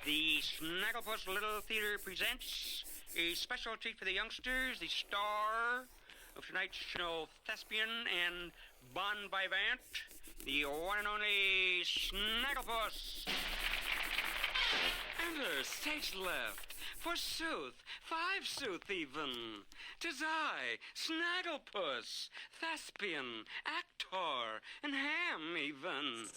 The Snagglepuss Little Theater presents a special treat for the youngsters, the star of tonight's show, Thespian and Bon Vivant, the one and only Snagglepuss. Enter stage left, forsooth, 5 sooth even. 'Tis I, Snagglepuss, Thespian, actor, and ham even.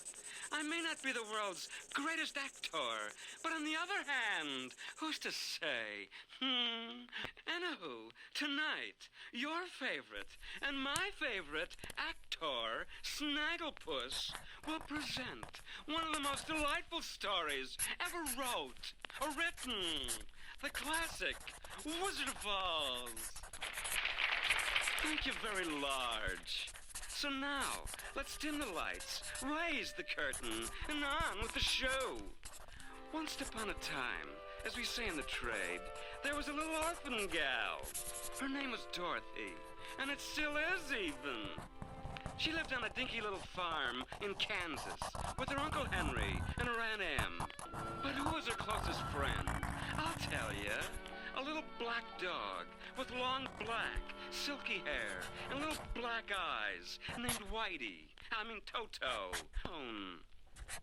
I may not be the world's greatest actor, but on the other hand, who's to say? Anywho, tonight, your favorite and my favorite actor, Snagglepuss, will present one of the most delightful stories ever wrote or written. The classic Wizard of Oz. Thank you very large. So now, let's dim the lights, raise the curtain, and on with the show. Once upon a time, as we say in the trade, there was a little orphan gal. Her name was Dorothy, and it still is even. She lived on a dinky little farm in Kansas with her Uncle Henry and her Aunt Em. But who was her closest friend? I'll tell you. A little black dog with long black, silky hair and little black eyes named Toto.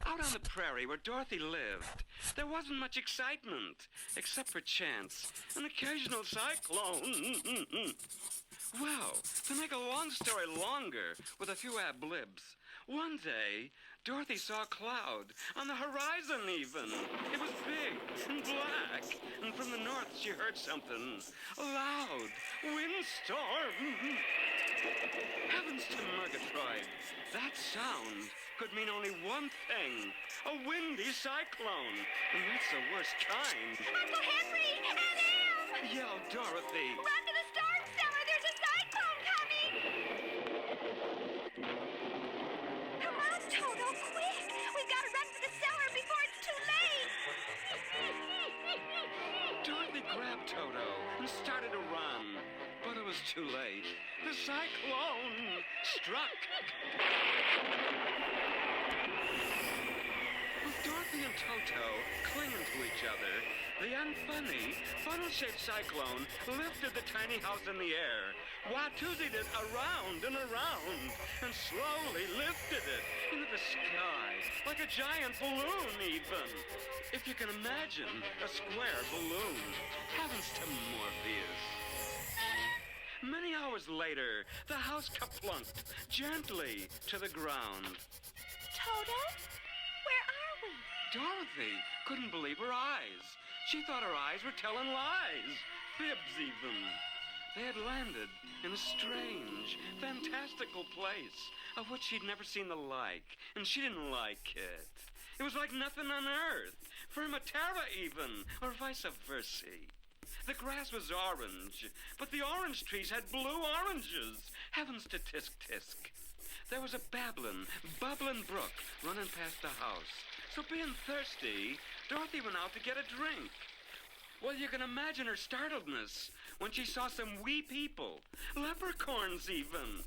Out on the prairie where Dorothy lived, there wasn't much excitement, except for chance, an occasional cyclone. Well, to make a long story longer, with a few ad-libs, one day, Dorothy saw a cloud, on the horizon even. It was big and black, and from the north she heard something. A loud windstorm. Heavens to Murgatroyd, that sound could mean only one thing. A windy cyclone, and that's the worst kind. Uncle Henry! Aunt Em! Yelled Dorothy. Run to the storm cellar! There's a cyclone coming! Come on, Toto, quick! We've got to run to the cellar before it's too late! Dorothy grabbed Toto and started to run. But it was too late. The cyclone struck. With Dorothy and Toto clinging to each other, the unfunny, funnel-shaped cyclone lifted the tiny house in the air, watuzied it around and around, and slowly lifted it into the sky like a giant balloon even. If you can imagine a square balloon. Heavens to Morpheus. Many hours later, the house kaplunked gently to the ground. Toto? Where are we? Dorothy couldn't believe her eyes. She thought her eyes were telling lies, fibs even. They had landed in a strange, fantastical place of which she'd never seen the like, and she didn't like it. It was like nothing on earth, Firmatera even, or vice versa. The grass was orange, but the orange trees had blue oranges. Heavens to tisk-tisk. There was a bubbling brook running past the house. So being thirsty, Dorothy went out to get a drink. Well, you can imagine her startledness when she saw some wee people, leprechauns even.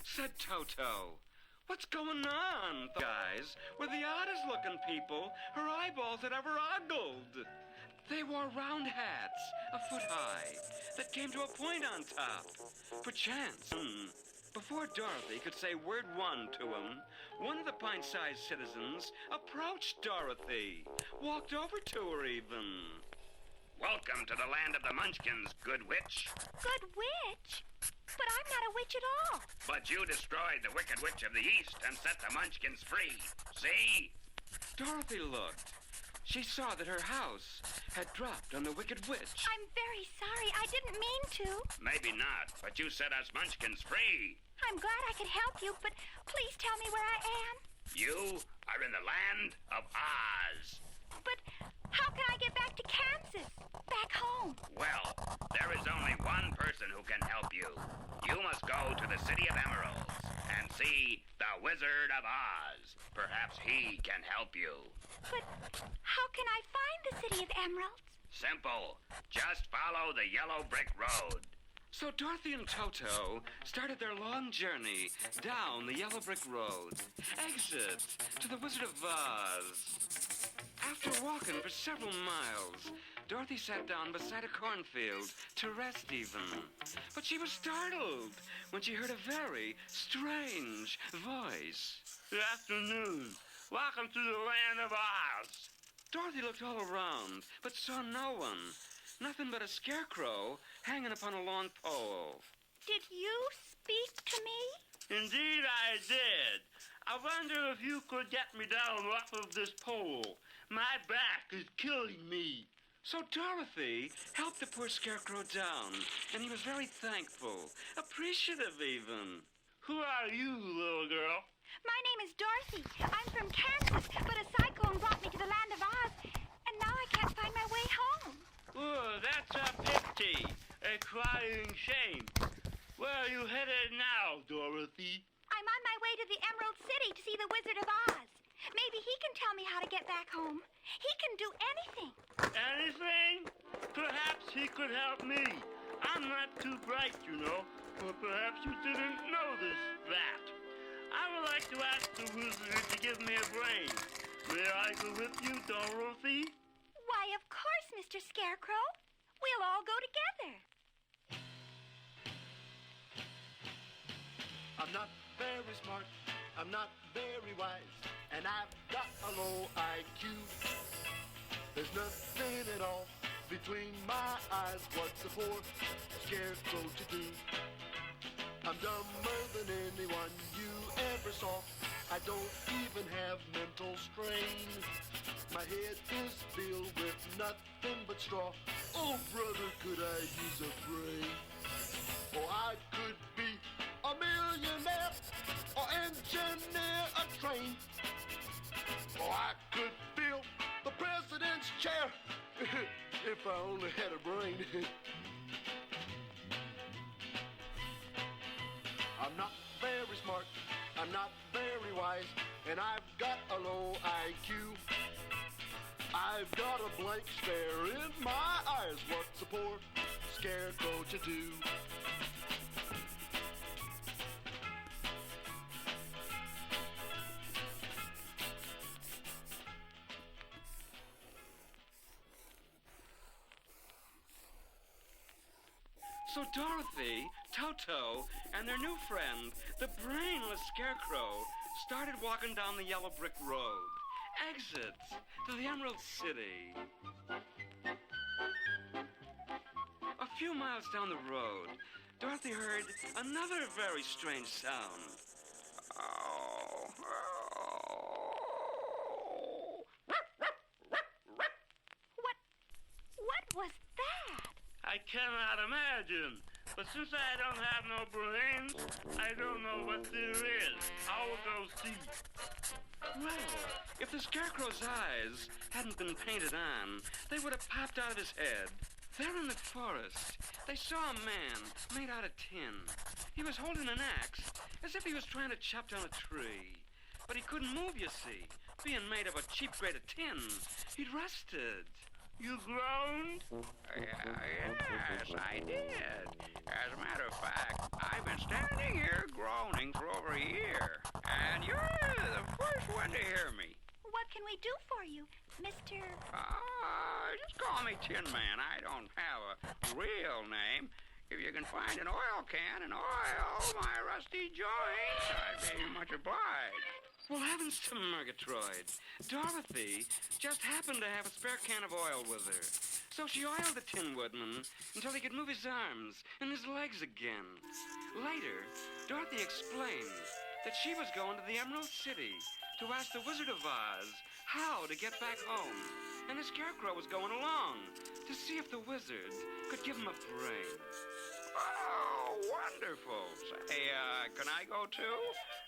Said Toto. What's going on? Guys were the oddest looking people her eyeballs had ever ogled. They wore round hats, a foot high, that came to a point on top. Perchance, before Dorothy could say word one to him, one of the pint-sized citizens approached Dorothy, walked over to her even. Welcome to the land of the Munchkins, good witch. Good witch? But I'm not a witch at all. But you destroyed the Wicked Witch of the East and set the Munchkins free. See? Dorothy looked. She saw that her house had dropped on the Wicked Witch. I'm very sorry. I didn't mean to. Maybe not, but you set us Munchkins free. I'm glad I could help you, but please tell me where I am. You are in the land of Oz. But how can I get back to Kansas? Back home? Well, there is only one person who can help you. You must go to the City of Emeralds and see the Wizard of Oz. Perhaps he can help you. But how can I find the City of Emeralds? Simple. Just follow the yellow brick road. So Dorothy and Toto started their long journey down the yellow brick road. Exit to the Wizard of Oz. for several miles, Dorothy sat down beside a cornfield to rest even. But she was startled when she heard a very strange voice. Good afternoon. Welcome to the land of Oz. Dorothy looked all around, but saw no one. Nothing but a scarecrow hanging upon a long pole. Did you speak to me? Indeed I did. I wonder if you could get me down off of this pole. My back is killing me. So Dorothy helped the poor scarecrow down, and he was very thankful, appreciative even. Who are you, little girl? My name is Dorothy. I'm from Kansas, but a cyclone brought me to the land of Oz, and now I can't find my way home. Oh, that's a pity. A crying shame. Where are you headed now, Dorothy? I'm on my way to the Emerald City to see the Wizard of Oz. Maybe he can tell me how to get back home. He can do anything. Anything? Perhaps he could help me. I'm not too bright, you know, but perhaps you didn't notice that. I would like to ask the wizard to give me a brain. May I go with you, Dorothy? Why, of course, Mr. Scarecrow. We'll all go together. I'm not very smart, I'm not very wise, and I've got a low IQ. There's nothing at all between my eyes. What's a poor scarecrow to do? I'm dumber than anyone you ever saw. I don't even have mental strain. My head is filled with nothing but straw. Oh, brother, could I use a brain? Or I could be a millionaire or engineer a train. Or I could fill the president's chair if I only had a brain. I'm not very smart, I'm not very wise, and I've got a low IQ. I've got a blank stare in my eyes. What's a poor scarecrow to do? So Dorothy, Toto, and their new friend, the brainless scarecrow, started walking down the yellow brick road. Exit to the Emerald City. A few miles down the road, Dorothy heard another very strange sound. What was that? I cannot imagine. But since I don't have no brains, I don't know what there is. I will go see. Well, if the scarecrow's eyes hadn't been painted on, they would have popped out of his head. There in the forest, they saw a man made out of tin. He was holding an axe, as if he was trying to chop down a tree. But he couldn't move, you see, being made of a cheap grade of tin. He'd rusted. You groaned? Yes, I did. As a matter of fact, I've been standing here groaning for over a year, and you're the first one to hear me. What can we do for you, Mr. Just call me Tin Man. I don't have a real name. If you can find an oil can and oil my rusty joints, I'd be much obliged. Well, heavens to Murgatroyd. Dorothy just happened to have a spare can of oil with her. So she oiled the Tin Woodman until he could move his arms and his legs again. Later, Dorothy explained that she was going to the Emerald City to ask the Wizard of Oz how to get back home. And the Scarecrow was going along to see if the wizard could give him a brain. Oh, wonderful. Say, can I go too?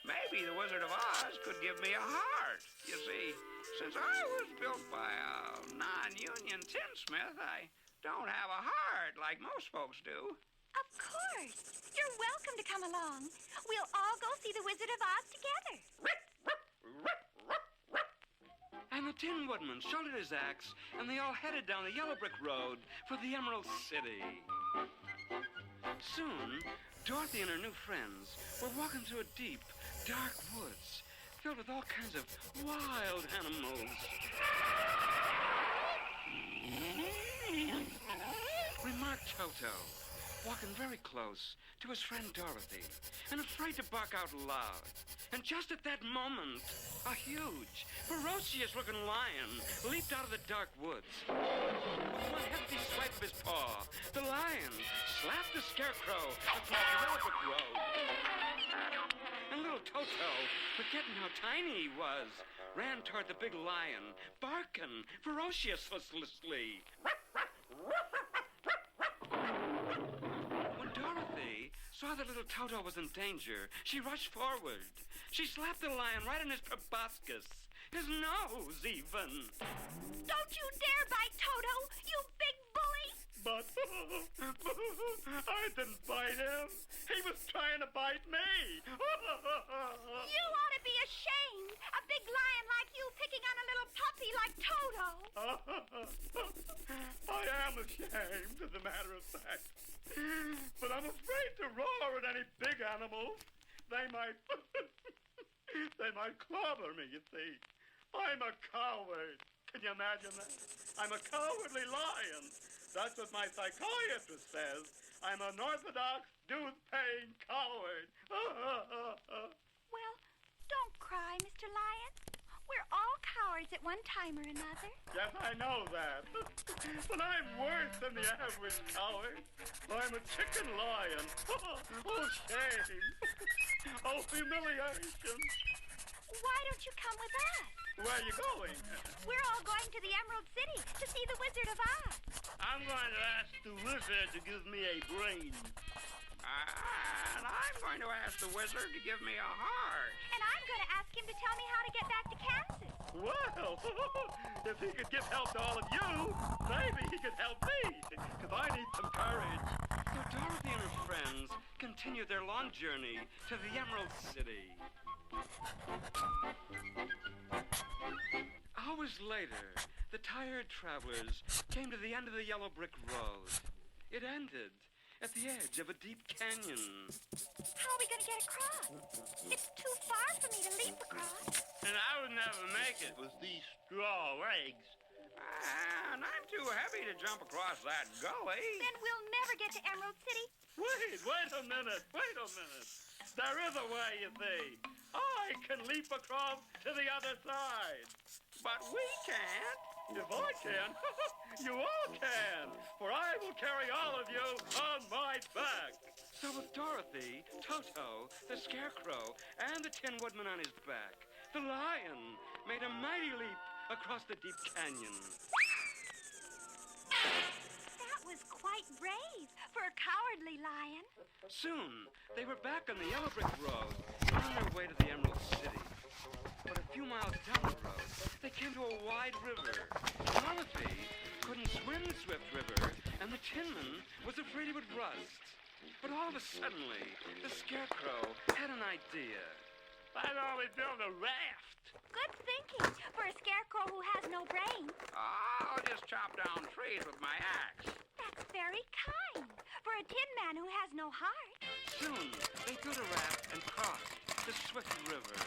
Maybe the Wizard of Oz could give me a heart. You see, since I was built by a non-union tinsmith, I don't have a heart like most folks do. Of course. You're welcome to come along. We'll all go see the Wizard of Oz together. And the Tin Woodman shouldered his axe, and they all headed down the yellow brick road for the Emerald City. Soon, Dorothy and her new friends were walking through a deep, dark woods filled with all kinds of wild animals. Toto, walking very close to his friend Dorothy, and afraid to bark out loud. And just at that moment, a huge, ferocious-looking lion leaped out of the dark woods. With one hefty swipe of his paw, the lion slapped the Scarecrow across the yellow brick road. And little Toto, forgetting how tiny he was, ran toward the big lion, barking ferociously. When Dorothy saw that little Toto was in danger, she rushed forward. She slapped the lion right in his proboscis, his nose even. Don't you dare bite Toto, you big bully! But I didn't bite him. He was trying to bite me. You ought to be ashamed. A big lion like you picking on a little puppy like Toto. I am ashamed, as a matter of fact. But I'm afraid to roar at any big animals. They might clobber me, you see. I'm a coward. Can you imagine that? I'm a cowardly lion. That's what my psychiatrist says. I'm an orthodox, dues-paying coward. Well, don't cry, Mr. Lion. We're all cowards at one time or another. Yes, I know that. But I'm worse than the average coward. I'm a chicken lion. Oh, shame. Oh, humiliation. Why don't you come with us? Where are you going? We're all going to the Emerald City to see the Wizard of Oz. I'm going to ask the wizard to give me a brain. And I'm going to ask the wizard to give me a heart. And I'm going to ask him to tell me how to get back to Kansas. Well, if he could give help to all of you, maybe he could help me, because I need some courage. So Dorothy and her friends continued their long journey to the Emerald City. Hours later, the tired travelers came to the end of the yellow brick road. It ended at the edge of a deep canyon. How are we going to get across? It's too far for me to leap across. And I would never make it with these straw legs. And I'm too heavy to jump across that gully. Then we'll never get to Emerald City. Wait a minute. There is a way, you see. I can leap across to the other side. But we can't. If I can, you all can, for I will carry all of you on my back. So with Dorothy, Toto, the Scarecrow, and the Tin Woodman on his back, the lion made a mighty leap across the deep canyon. That was quite brave for a cowardly lion. Soon, they were back on the yellow brick road and on their way to the Emerald City. But a few miles down the road, they came to a wide river. Dorothy couldn't swim the swift river, and the Tin Man was afraid he would rust. But all of a suddenly, the Scarecrow had an idea. I'd only build a raft. Good thinking for a scarecrow who has no brain. I'll just chop down trees with my axe. That's very kind for a tin man who has no heart. Soon, they built a raft and crossed the swift river.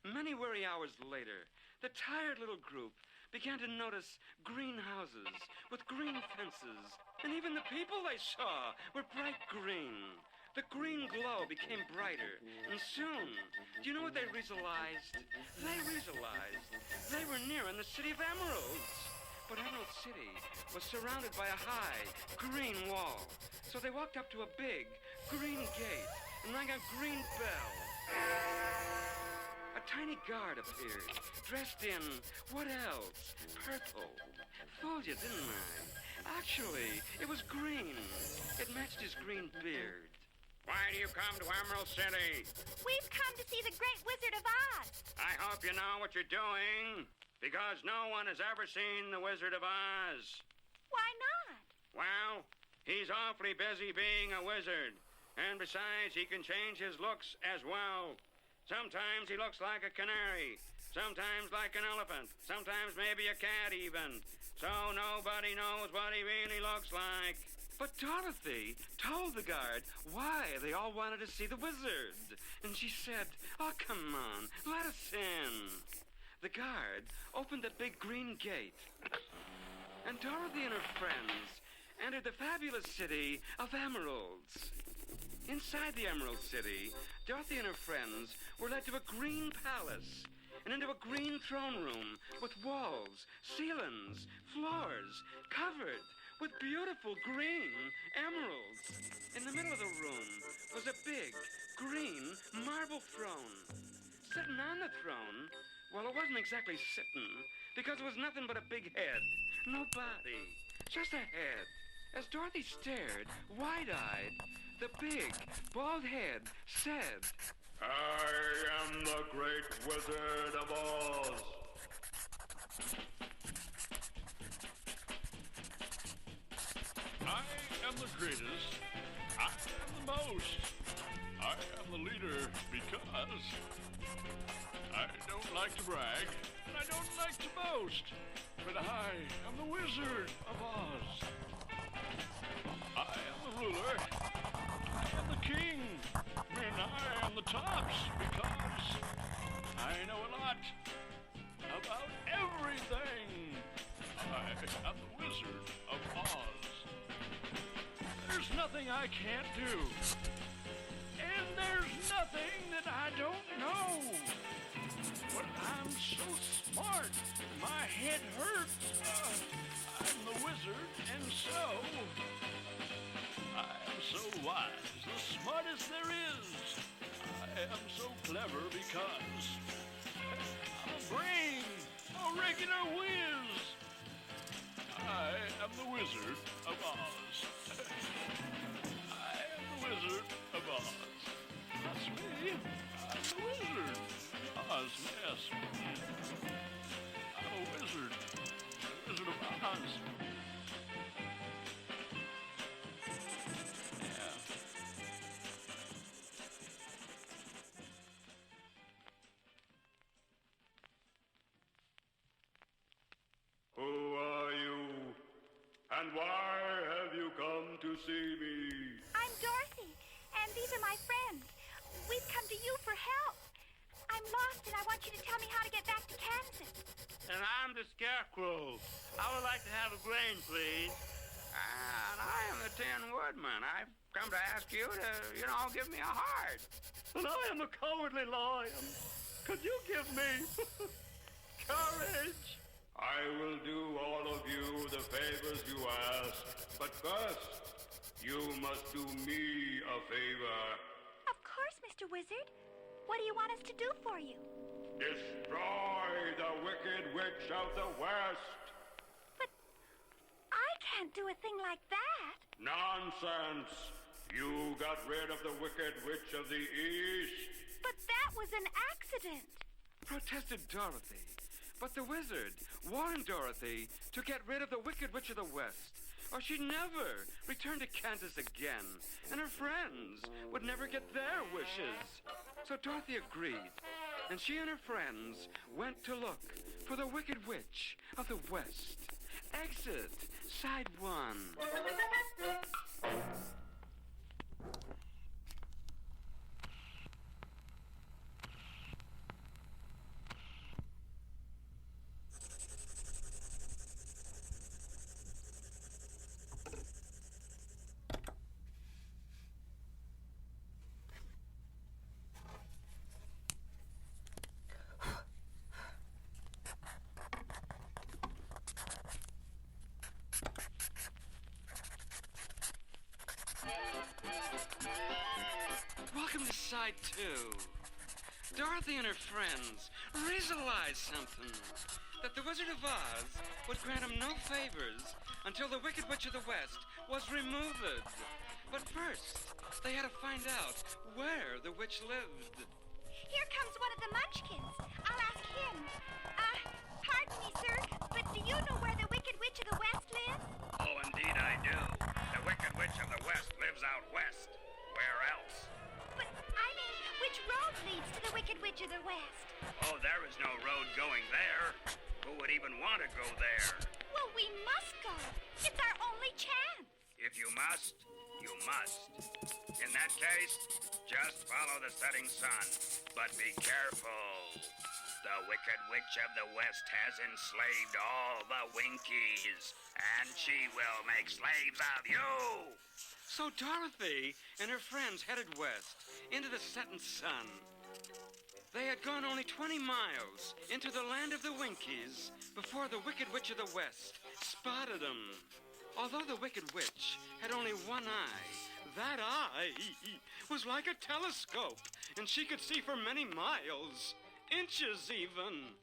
Many weary hours later, the tired little group began to notice green houses with green fences, and even the people they saw were bright green. The green glow became brighter, and soon, do you know what they realized? They realized they were near in the city of Emeralds. But Emerald City was surrounded by a high, green wall. So they walked up to a big, green gate and rang a green bell. A tiny guard appeared, dressed in, what else? Purple. Fooled you, didn't I? Actually, it was green. It matched his green beard. Why do you come to Emerald City? We've come to see the great Wizard of Oz. I hope you know what you're doing, because no one has ever seen the Wizard of Oz. Why not? Well, he's awfully busy being a wizard. And besides, he can change his looks as well. Sometimes he looks like a canary, sometimes like an elephant, sometimes maybe a cat even. So nobody knows what he really looks like. But Dorothy told the guard why they all wanted to see the wizard. And she said, oh, come on, let us in. The guard opened the big green gate. and Dorothy and her friends entered the fabulous city of emeralds. Inside the Emerald City, Dorothy and her friends were led to a green palace and into a green throne room with walls, ceilings, floors covered with beautiful green emeralds. In the middle of the room was a big green marble throne. Sitting on the throne, well, it wasn't exactly sitting because it was nothing but a big head. No body, just a head. As Dorothy stared, wide-eyed, the big, bald head said, I am the great Wizard of Oz. I am the greatest. I am the most. I am the leader because I don't like to brag and I don't like to boast. But I am the Wizard of Oz. I am the ruler. I am the king. And I am the tops because I know a lot about everything. I am the Wizard of Oz. There's nothing I can't do. And there's nothing that I don't know. But I'm so smart, my head hurts. I'm the wizard, and so I am so wise, the smartest there is. I am so clever because I'm a brain, a regular whiz. I am the Wizard of Oz. I am the Wizard of Oz. That's me. I'm the Wizard. Oz, yes. I'm a wizard. The Wizard of Oz. Yeah. Who are you? And why have you come to see me? I'm Dorothy, and these are my friends. We've come to you for help. I'm lost, and I want you to tell me how to get back to Kansas. And I'm the Scarecrow. I would like to have a grain, please. And I am the Tin Woodman. I've come to ask you to, give me a heart. And I am the Cowardly Lion. Could you give me courage? I will do all of you the favors you ask, but first, you must do me a favor. Of course, Mr. Wizard. What do you want us to do for you? Destroy the Wicked Witch of the West. But I can't do a thing like that. Nonsense. You got rid of the Wicked Witch of the East. But that was an accident. protested Dorothy. But the wizard warned Dorothy to get rid of the Wicked Witch of the West, or she'd never return to Kansas again, and her friends would never get their wishes. So Dorothy agreed, and she and her friends went to look for the Wicked Witch of the West. Exit side 1. Welcome to side 2. Dorothy and her friends realized something. That the Wizard of Oz would grant them no favors until the Wicked Witch of the West was removed. But first, they had to find out where the witch lived. Here comes one of the Munchkins. I'll ask him. Pardon me, sir, but do you know where the Wicked Witch of the West lives? Oh, indeed I do. The Wicked Witch of the West lives out west. Where else? But I mean, which road leads to the Wicked Witch of the West? Oh, there is no road going there. Who would even want to go there? Well, we must go. It's our only chance. If you must, you must. In that case, just follow the setting sun. But be careful. The Wicked Witch of the West has enslaved all the Winkies, and she will make slaves of you. So Dorothy and her friends headed west into the setting sun. They had gone only 20 miles into the land of the Winkies before the Wicked Witch of the West spotted them. Although the Wicked Witch had only one eye, that eye was like a telescope, and she could see for many miles, inches even.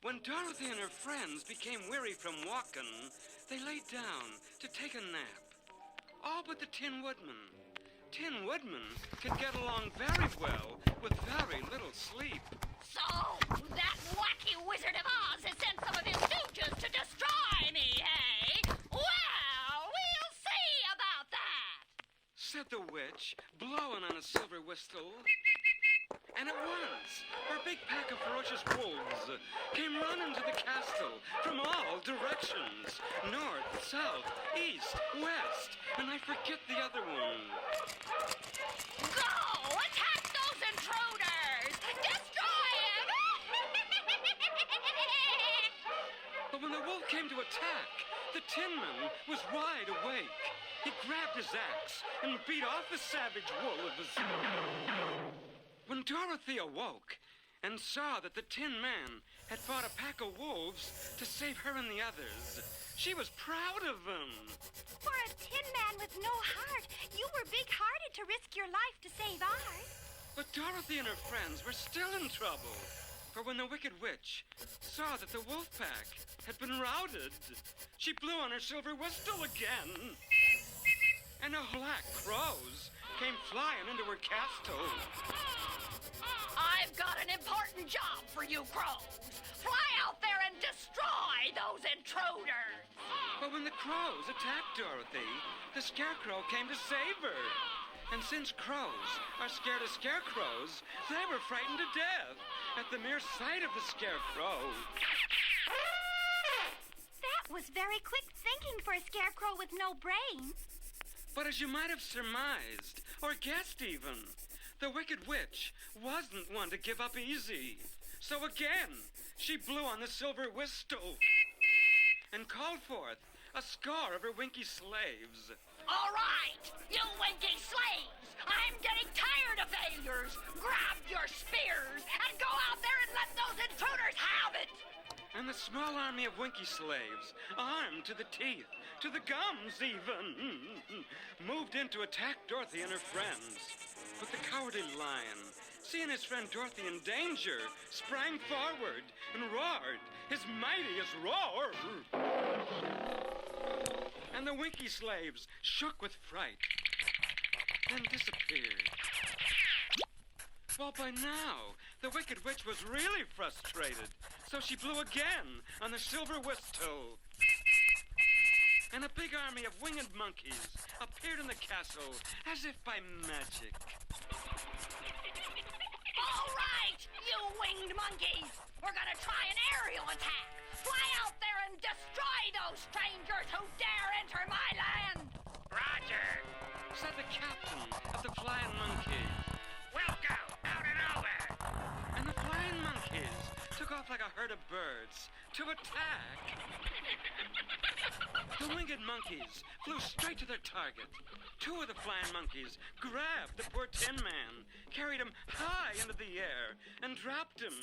When Dorothy and her friends became weary from walking, they laid down to take a nap. All but the Tin Woodman. Tin Woodman could get along very well with very little sleep. So, that wacky Wizard of Oz has sent some of his stooges to destroy me, hey? Well, we'll see about that, said the witch, blowing on a silver whistle. And at once, her big pack of ferocious wolves came running to the castle from all directions. North, south, east, west, and I forget the other one. Go! Attack those intruders! Destroy him! But when the wolf came to attack, the Tin Man was wide awake. He grabbed his axe and beat off the savage wolves. When Dorothy awoke and saw that the Tin Man had fought a pack of wolves to save her and the others, she was proud of them. For a Tin Man with no heart, you were big-hearted to risk your life to save ours. But Dorothy and her friends were still in trouble. For when the Wicked Witch saw that the wolf pack had been routed, she blew on her silver whistle again. And the black crows came flying into her castle. I've got an important job for you crows. Fly out there and destroy those intruders. But when the crows attacked Dorothy, the Scarecrow came to save her. And since crows are scared of scarecrows, they were frightened to death at the mere sight of the Scarecrow. That was very quick thinking for a scarecrow with no brains. But as you might have surmised, or guessed even, the Wicked Witch wasn't one to give up easy. So again, she blew on the silver whistle and called forth a score of her Winky slaves. All right, you winky slaves! I'm getting tired of failures! Grab your spears and go out there and let those intruders have it! And the small army of Winky slaves, armed to the teeth, to the gums even, moved in to attack Dorothy and her friends. But the cowardly lion, seeing his friend Dorothy in danger, sprang forward and roared his mightiest roar. And the Winky slaves shook with fright and disappeared. Well, by now, the Wicked Witch was really frustrated, so she blew again on the silver whistle. And a big army of winged monkeys appeared in the castle as if by magic. All right, you winged monkeys! We're gonna try an aerial attack! Fly out there and destroy those strangers who dare enter my land! Roger. Said the captain of the Flying Monkeys. We'll go out and over. And the Flying Monkeys took off like a herd of birds to attack. The winged monkeys flew straight to their target. Two of the Flying Monkeys grabbed the poor Tin Man, carried him high into the air, and dropped him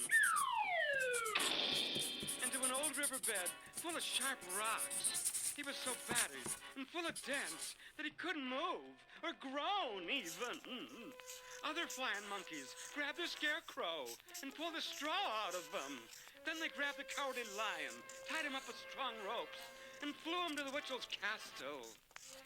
into an old riverbed full of sharp rocks. He was so battered and full of dents that he couldn't move or groan even. Other Flying Monkeys grabbed the Scarecrow and pulled the straw out of him. Then they grabbed the cowardly lion, tied him up with strong ropes, and flew him to the Witchell's castle.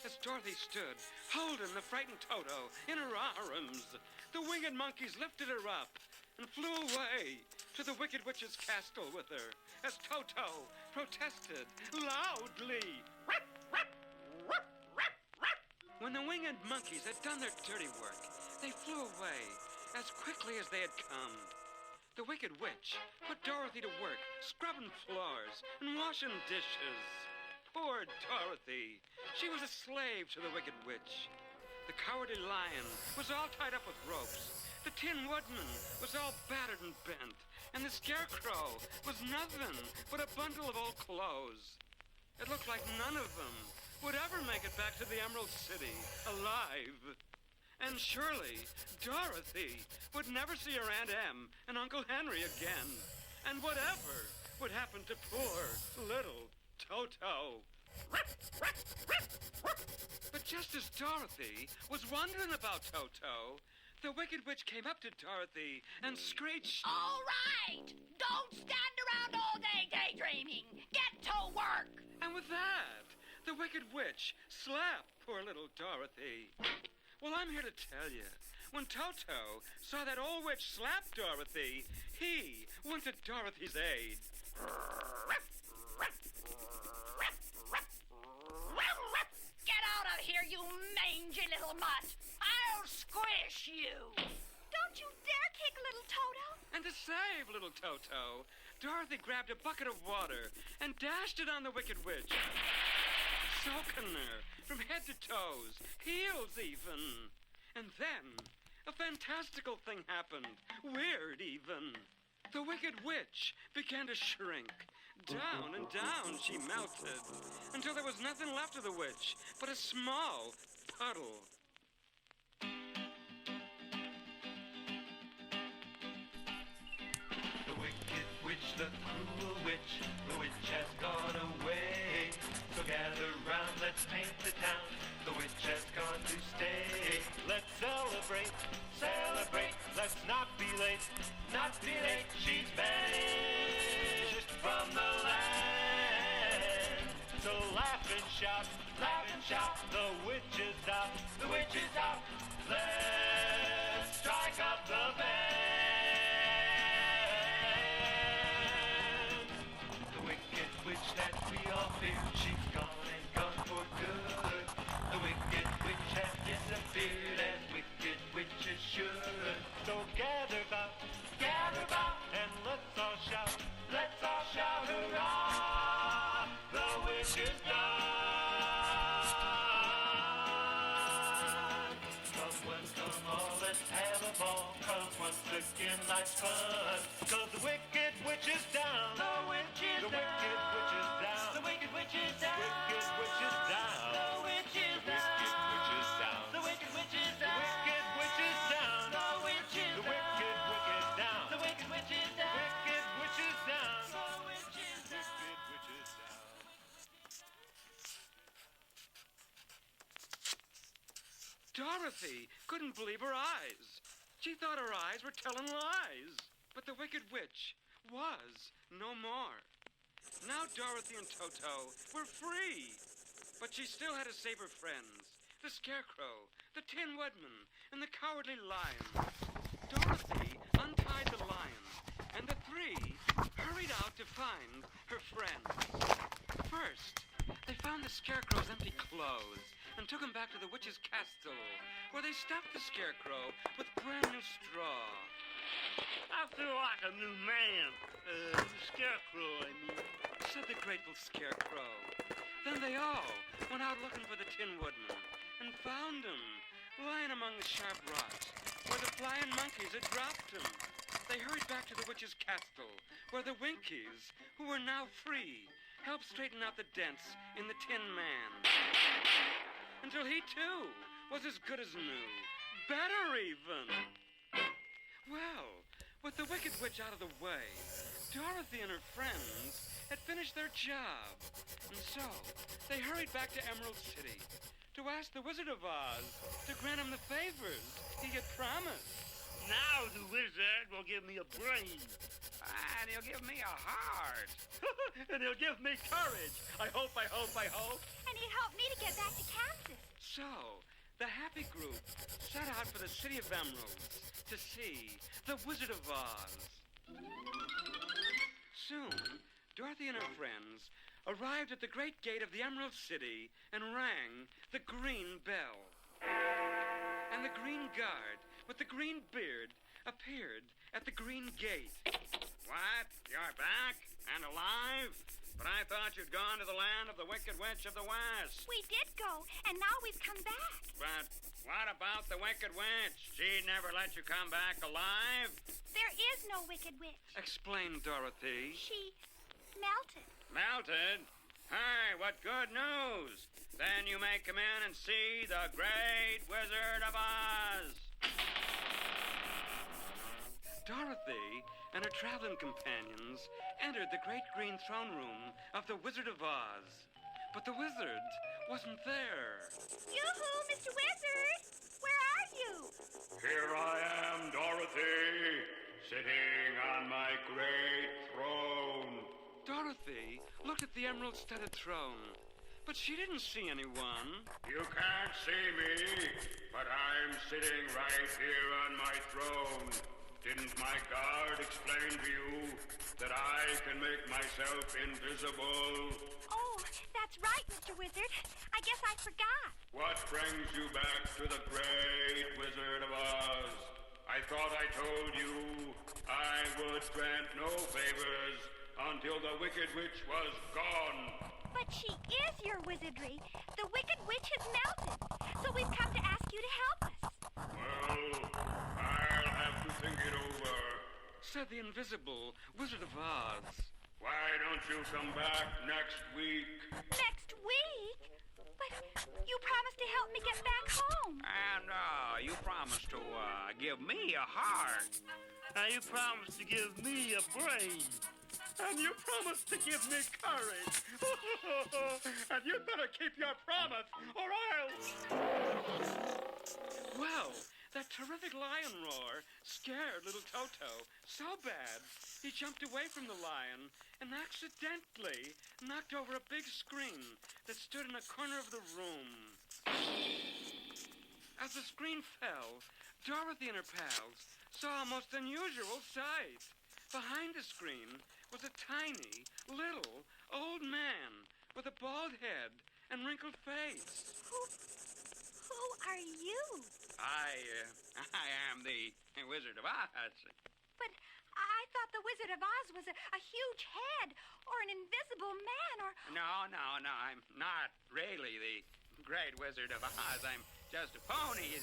As Dorothy stood, holding the frightened Toto in her arms, the winged monkeys lifted her up and flew away to the Wicked Witch's castle with her, as Toto protested loudly. When the winged monkeys had done their dirty work, they flew away as quickly as they had come. The Wicked Witch put Dorothy to work scrubbing floors and washing dishes. Poor Dorothy. She was a slave to the Wicked Witch. The cowardly lion was all tied up with ropes. The Tin Woodman was all battered and bent, and the Scarecrow was nothing but a bundle of old clothes. It looked like none of them would ever make it back to the Emerald City alive. And surely Dorothy would never see her Aunt Em and Uncle Henry again. And whatever would happen to poor little Toto. But just as Dorothy was wondering about Toto, the Wicked Witch came up to Dorothy and screeched, All right! Don't stand around all day daydreaming! Get to work! And with that, the Wicked Witch slapped poor little Dorothy. Well, I'm here to tell you, when Toto saw that old witch slap Dorothy, he went to Dorothy's aid. Get out of here, you mangy little mutt! I'll squish you! Don't you dare kick little Toto! And to save little Toto, Dorothy grabbed a bucket of water and dashed it on the Wicked Witch, soaking her from head to toes, heels even. And then a fantastical thing happened, weird even. The Wicked Witch began to shrink. Down and down she melted, until there was nothing left of the witch but a small puddle. The wicked witch, the cruel witch, the witch has gone away. So gather round, let's paint the town, the witch has gone to stay. Let's celebrate, celebrate, let's not be late, Not be late, she's banished from the land. so laugh and shout, the witch is out. The witch is out, let's strike up the band. The wicked witch that we all fear, she's gone and gone for good. The wicked witch has disappeared as wicked witches should. So gather about, and let's all shout, hurrah, the witch is done. Come all, let's have a ball, 'cause once again life's fun. 'cause the wicked witch is down. The witch is The down. wicked witch is down. The wicked witch is down. Wicked witch is down. The witch is The down. wicked witch is down. The wicked witch is The down. wicked witch is down. The witch is The down. wicked witch is down. The wicked witch is down. Wicked witch is down. The witch is down. Wicked witch is down. Dorothy couldn't believe her eyes. She thought her eyes were telling lies. But the Wicked Witch was no more. Now Dorothy and Toto were free. But she still had to save her friends, the Scarecrow, the Tin Woodman, and the Cowardly Lion. Dorothy untied the lion, and the three hurried out to find her friends. First, they found the Scarecrow's empty clothes and took him back to the witch's castle, where they stuffed the Scarecrow with brand new straw. I feel like a new man. Scarecrow, I mean. Said the grateful Scarecrow. Then they all went out looking for the Tin Woodman and found him lying among the sharp rocks where the flying monkeys had dropped him. They hurried back to the witch's castle where the Winkies, who were now free, helped straighten out the dents in the Tin Man. Until he too was as good as new. Better even. Well, with the Wicked Witch out of the way, Dorothy and her friends had finished their job. And so, they hurried back to Emerald City to ask the Wizard of Oz to grant him the favors he had promised. Now the wizard will give me a brain. And he'll give me a heart. And he'll give me courage. I hope. And he helped me to get back to Kansas. So, the happy group set out for the City of Emeralds to see the Wizard of Oz. Soon, Dorothy and her friends arrived at the great gate of the Emerald City and rang the green bell. And the green guard with the green beard appeared at the green gate. What? You're back and alive? But I thought you'd gone to the land of the Wicked Witch of the West. We did go, and now we've come back. But What about the Wicked Witch? She never let you come back alive? There is no Wicked Witch. Explain, Dorothy. She melted. Melted? Hey, what good news! Then you may come in and see the Great Wizard of Oz. Dorothy and her traveling companions entered the great green throne room of the Wizard of Oz. But the wizard wasn't there. Yoo-hoo, Mr. Wizard! Where are you? Here I am, Dorothy, sitting on my great throne. Dorothy looked at the emerald-studded throne, but she didn't see anyone. You can't see me, but I'm sitting right here on my throne. Didn't my guard explain to you that I can make myself invisible? Oh, that's right, Mr. Wizard. I guess I forgot. What brings you back to the Great Wizard of Oz? I thought I told you I would grant no favors until the Wicked Witch was gone. But she is your wizardry. The Wicked Witch has melted, so we've come to ask you to help us. Well, I'll have to think it over. Said the invisible Wizard of Oz. Why don't you come back next week? Next week? But you promised to help me get back home. And you promised to give me a heart. And you promised to give me a brain. And you promised to give me courage. And you better keep your promise, or else... Well, that terrific lion roar scared little Toto so bad he jumped away from the lion and accidentally knocked over a big screen that stood in a corner of the room. As the screen fell, Dorothy and her pals saw a most unusual sight. Behind the screen was a tiny, little, old man with a bald head and wrinkled face. Who are you? I am the Wizard of Oz. But I thought the Wizard of Oz was a huge head or an invisible man or... No, I'm not really the Great Wizard of Oz. I'm just a pony.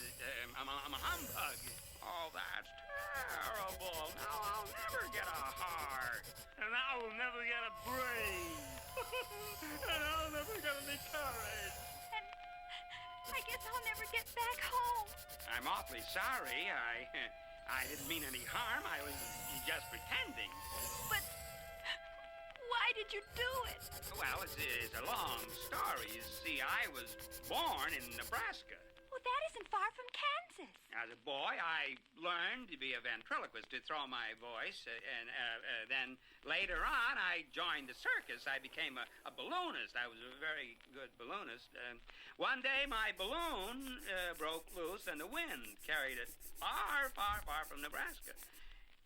I'm a humbug. Oh, that's terrible. Now I'll never get a heart. And I will never get a brain. And I'll never get any courage. And I guess I'll never get back home. I'm awfully sorry. I didn't mean any harm. I was just pretending. But why did you do it? Well, it's a long story. You see, I was born in Nebraska. Well, that isn't far from Kansas. As a boy, I learned to be a ventriloquist, to throw my voice, and then later on, I joined the circus. I became a balloonist. I was a very good balloonist. One day, my balloon broke loose, and the wind carried it far, far, far from Nebraska.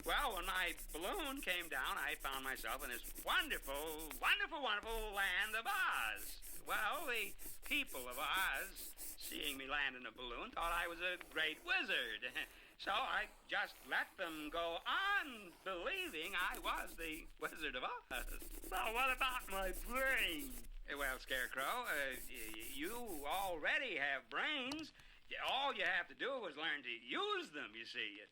Well, when my balloon came down, I found myself in this wonderful, wonderful, wonderful land of Oz. Well, the people of Oz, seeing me land in a balloon, thought I was a great wizard. So I just let them go on believing I was the Wizard of Oz. Now, what about my brain? Well, Scarecrow, you already have brains. All you have to do is learn to use them, you see.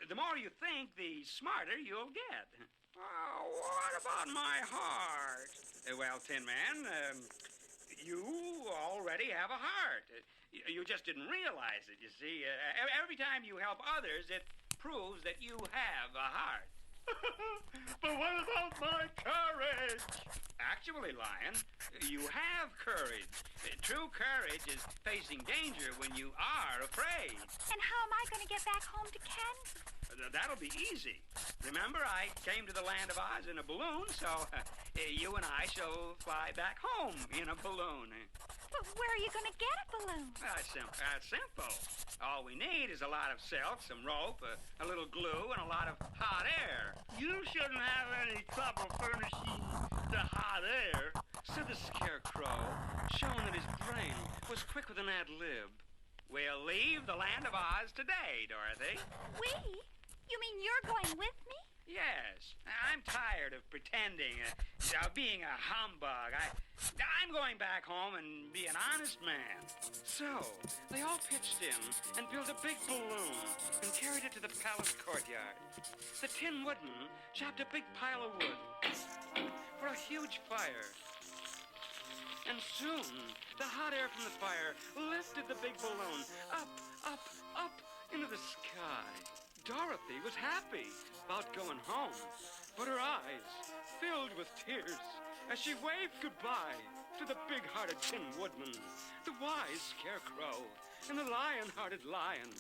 The more you think, the smarter you'll get. Oh, what about my heart? Well, Tin Man, you already have a heart. You just didn't realize it, you see. Every time you help others, it proves that you have a heart. But what about my courage? Actually, Lion, you have courage. True courage is facing danger when you are afraid. And how am I going to get back home to Kansas? That'll be easy. Remember, I came to the land of Oz in a balloon, so you and I shall fly back home in a balloon. But where are you going to get a balloon? That's simple. All we need is a lot of silk, some rope, a little glue, and a lot of hot air. You shouldn't have any trouble furnishing the hot air. Said the Scarecrow, showing that his brain was quick with an ad lib. We'll leave the land of Oz today, Dorothy. We? You mean you're going with me? Yes, I'm tired of pretending, being a humbug. I'm going back home and be an honest man. So, they all pitched in and built a big balloon and carried it to the palace courtyard. The Tin Woodman chopped a big pile of wood for a huge fire. And soon, the hot air from the fire lifted the big balloon up, up, up into the sky. Dorothy was happy about going home, but her eyes filled with tears as she waved goodbye to the big-hearted Tin Woodman, the wise Scarecrow, and the lion-hearted lion.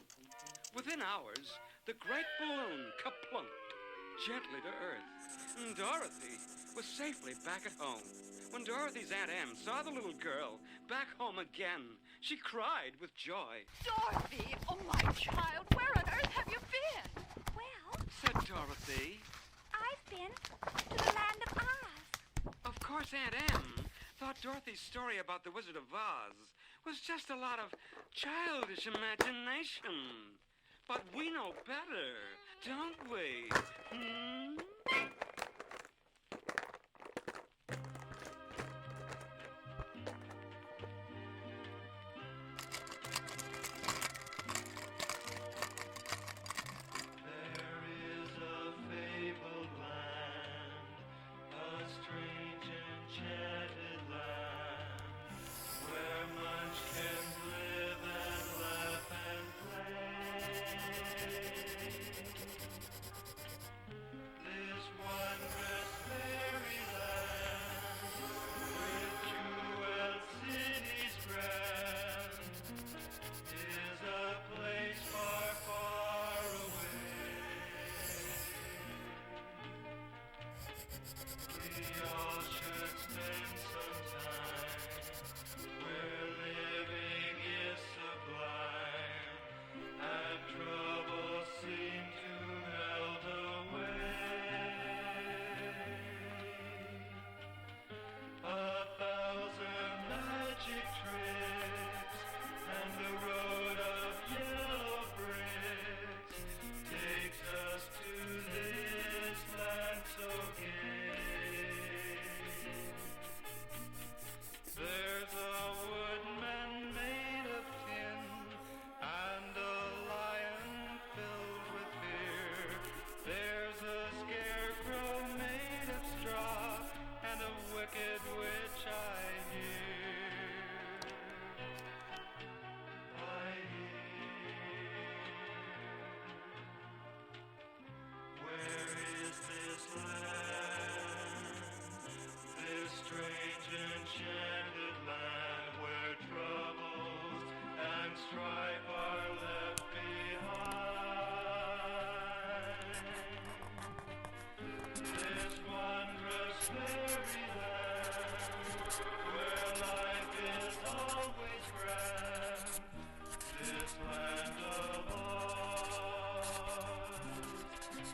Within hours, the great balloon kaplunked gently to earth, and Dorothy was safely back at home. When Dorothy's Aunt Em saw the little girl back home again, she cried with joy. Dorothy, oh my child, where on earth have you been? Well, Said Dorothy. I've been to the land of Oz. Of course, Aunt Em thought Dorothy's story about the Wizard of Oz was just a lot of childish imagination. But we know better, don't we? Hmm? There is a fabled land, a strange enchanted land, where munchkins live and laugh and play. This wondrous fairyland, with jeweled cities grand, is a place far, far away. We all should spend some time where living is sublime and troubles seem to melt away. A thousand magic tricks and a road of yellow bricks takes us to this land so gay. There's a woodman made of tin and a lion filled with fear. There's a scarecrow made of straw and a wicked witch I hear. I hear. Where is this land? This strange enchanted land where troubles and strife are left behind. This wondrous fairyland where life is always grand. This land of Oz is